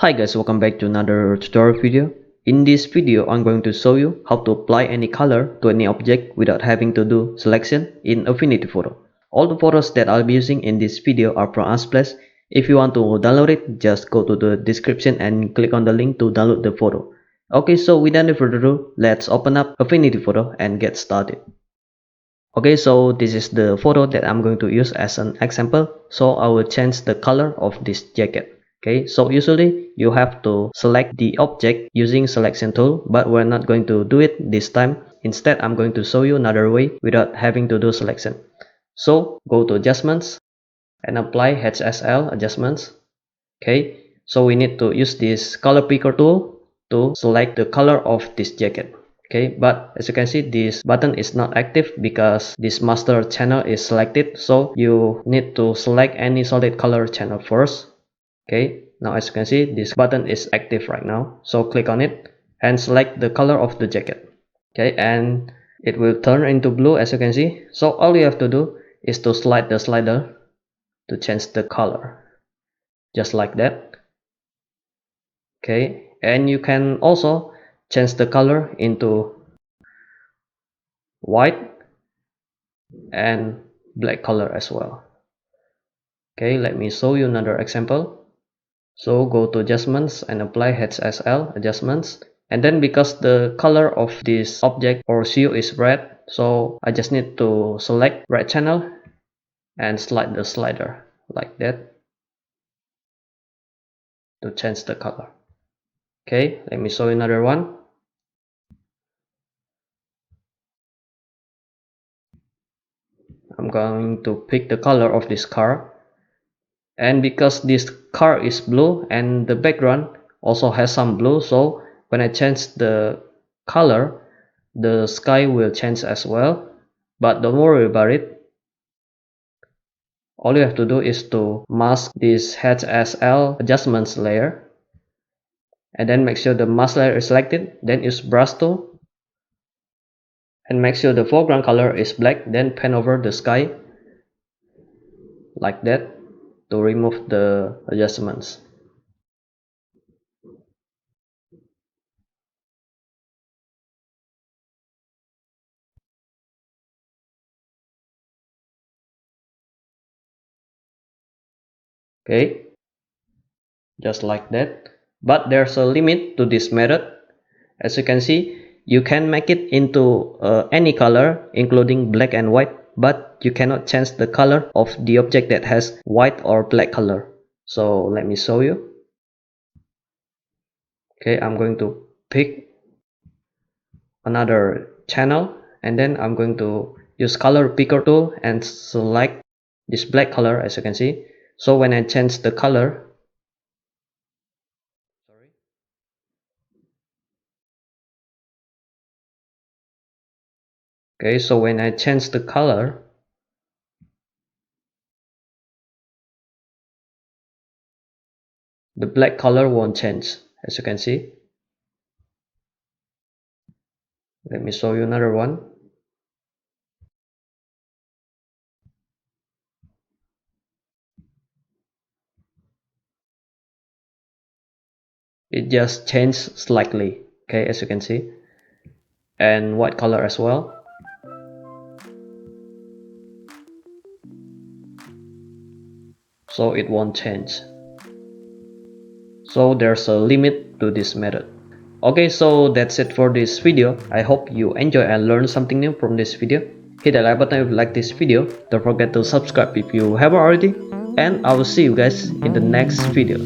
Hi guys, welcome back to another tutorial video. In this video, I'm going to show you how to apply any color to any object without having to do selection in Affinity Photo. All the photos that I'll be using in this video are from Unsplash. If you want to download it, just go to the description and click on the link to download the photo. Okay, so without any further ado, let's open up Affinity Photo and get started. Okay, so this is the photo that I'm going to use as an example. So I will change the color of this jacket. Okay, so usually you have to select the object using selection tool, but we're not going to do it this time. Instead, I'm going to show you another way without having to do selection. So go to adjustments and apply HSL adjustments. Okay, so we need to use this color picker tool to select the color of this jacket. Okay, but as you can see, this button is not active because this master channel is selected, so you need to select any solid color channel first. Okay, now as you can see, this button is active right now, so click on it and select the color of the jacket. Okay, and it will turn into blue as you can see. So all you have to do is to slide the slider to change the color, just like that. Okay, and you can also change the color into white and black color as well. Okay, let me show you another example. So go to adjustments and apply HSL adjustments, and then because the color of this object or shoe is red, so I just need to select red channel and slide the slider like that to change the color. Okay, let me show you another one. I'm going to pick the color of this car, and because this car is blue and the background also has some blue, so when I change the color, the sky will change as well. But don't worry about it. All you have to do is to mask this HSL adjustments layer, and then make sure the mask layer is selected, then use brush tool and make sure the foreground color is black, then pan over the sky like that to remove the adjustments. Okay, just like that. But there's a limit to this method. As you can see, you can make it into any color including black and white, but you cannot change the color of the object that has white or black color. So let me show you. Okay, I'm going to pick another channel, and then I'm going to use color picker tool and select this black color as you can see. So when I change the color, okay, so when I change the color, the black color won't change as you can see. Let me show you another one. It just changed slightly, okay, as you can see, and white color as well. So it won't change. So there's a limit to this method. Okay, so that's it for this video. I hope you enjoy and learn something new from this video. Hit the like button if you like this video. Don't forget to subscribe if you haven't already. And I will see you guys in the next video.